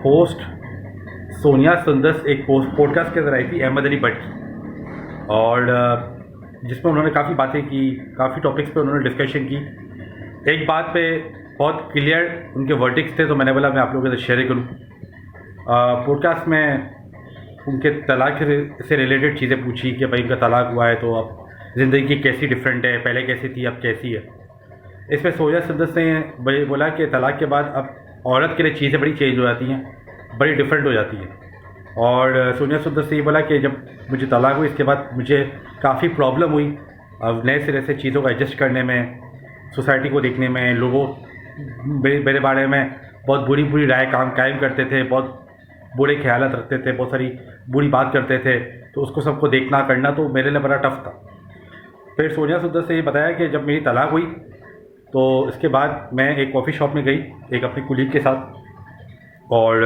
Host Sonia सुंदर एक podcast के अंदर आई थी अहमद अली भट्ट की, और जिसमें उन्होंने काफ़ी बातें की, काफ़ी टॉपिक्स पे उन्होंने डिस्कशन की। एक बात पे बहुत क्लियर उनके वर्डिक्स थे, तो मैंने बोला मैं आप लोगों के साथ शेयर करूँ। पॉडकास्ट में उनके तलाक से रिलेटेड चीज़ें पूछी कि भाई उनका तलाक हुआ है तो अब ज़िंदगी कैसी डिफरेंट है, पहले कैसी थी अब कैसी है। इसमें सोनिया सुंदर ने बोला कि तलाक के बाद अब औरत के लिए चीज़ें बड़ी चेंज हो जाती हैं, बड़ी डिफरेंट हो जाती हैं। और सोनिया सुंदर से ये बोला कि जब मुझे तलाक हुई इसके बाद मुझे काफ़ी प्रॉब्लम हुई अब नए सिरे से चीज़ों को एडजस्ट करने में, सोसाइटी को देखने में। लोगों मेरे बारे में बहुत बुरी बुरी राय कायम करते थे, बहुत बुरे ख्यालात रखते थे, बहुत सारी बुरी बात करते थे, तो उसको सबको देखना करना तो मेरे लिए बड़ा टफ था। फिर सोनिया सुंदर से ये बताया कि जब मेरी तलाक हुई तो इसके बाद मैं एक कॉफ़ी शॉप में गई एक अपने कुलीग के साथ, और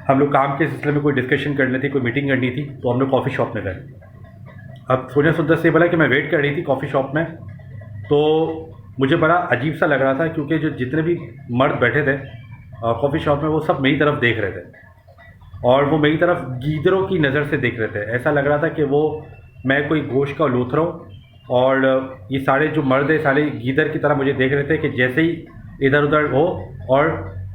हम लोग काम के सिलसिले में कोई डिस्कशन करनी थी, कोई मीटिंग करनी थी, तो हम लोग कॉफ़ी शॉप में गए। अब सोनिया सुंदर से बोला कि मैं वेट कर रही थी कॉफ़ी शॉप में, तो मुझे बड़ा अजीब सा लग रहा था क्योंकि जो जितने भी मर्द बैठे थे कॉफ़ी शॉप में वो सब मेरी तरफ देख रहे थे, और वो मेरी तरफ गीदड़ों की नज़र से देख रहे थे। ऐसा लग रहा था कि वो मैं कोई गोश्त का लोथरा हूँ, और ये सारे जो मर्द है सारे गीदड़ की तरह मुझे देख रहे थे कि जैसे ही इधर उधर हो और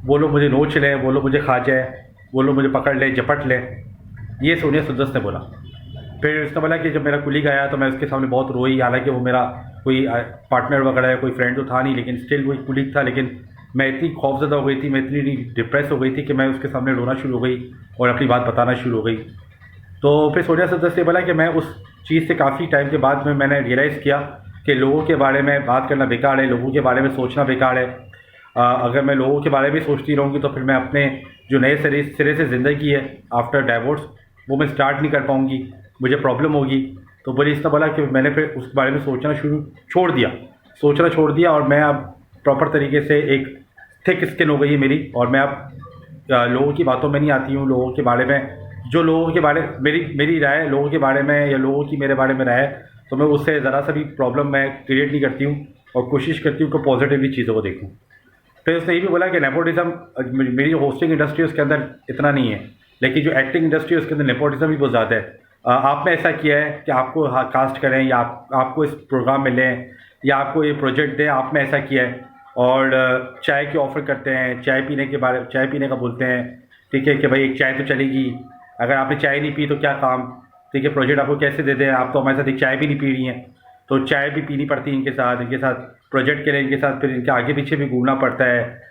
वो लोग मुझे नोच लें, वो लोग मुझे खा जाए, वो लोग मुझे पकड़ लें, झपट लें। ये सोनिया सुंदर ने बोला। फिर उसने बोला कि जब मेरा कुलीग आया तो मैं उसके सामने बहुत रोई, हालांकि वो मेरा कोई पार्टनर वगैरह या कोई फ्रेंड तो था नहीं, लेकिन स्टिल वही कुलीग था। लेकिन मैं इतनी खौफज़दा हो गई थी, मैं इतनी डिप्रेस हो गई थी कि मैं उसके सामने रोना शुरू हो गई और अपनी बात बताना शुरू हो गई। तो फिर सोनिया सुंदर से बोला कि मैं उस चीज़ से काफ़ी टाइम के बाद में मैंने रियलाइज़ किया कि लोगों के बारे में बात करना बेकार है, लोगों के बारे में सोचना बेकार है। अगर मैं लोगों के बारे में सोचती रहूँगी तो फिर मैं अपने जो नए सिरे से ज़िंदगी है आफ्टर डाइवोर्स वो मैं स्टार्ट नहीं कर पाऊँगी, मुझे प्रॉब्लम होगी। तो बोली इसने बोला कि मैंने फिर उस बारे में सोचना सोचना छोड़ दिया, और मैं अब प्रॉपर तरीके से एक थिक स्किन हो गई है मेरी, और मैं अब लोगों की बातों में नहीं आती हूँ। लोगों के बारे में जो लोगों के बारे मेरी राय लोगों के बारे में या लोगों की मेरे बारे में राय है, तो मैं उससे ज़रा सा भी प्रॉब्लम मैं क्रिएट नहीं करती हूँ और कोशिश करती हूँ कि पॉजिटिवली चीज़ों को देखूँ। फिर उसने ये भी बोला कि नेपोटिज्म मेरी जो होस्टिंग इंडस्ट्री है उसके अंदर इतना नहीं है, लेकिन जो एक्टिंग इंडस्ट्री है उसके अंदर नेपोटिज्म भी बहुत ज़्यादा है। आपने ऐसा किया है कि आपको कास्ट करें या आपको इस प्रोग्राम में लें या आपको ये प्रोजेक्ट दें, आपने ऐसा किया है। और चाय की ऑफ़र करते हैं, चाय पीने का बोलते हैं, ठीक है कि भाई एक चाय तो चलेगी, अगर आपने चाय नहीं पी तो क्या काम, ठीक है प्रोजेक्ट आपको कैसे दे दें, आप तो हमारे साथ एक चाय भी नहीं पी रही हैं, तो चाय भी पीनी पड़ती है इनके साथ प्रोजेक्ट के लिए, इनके साथ फिर इनके आगे पीछे भी घूमना पड़ता है,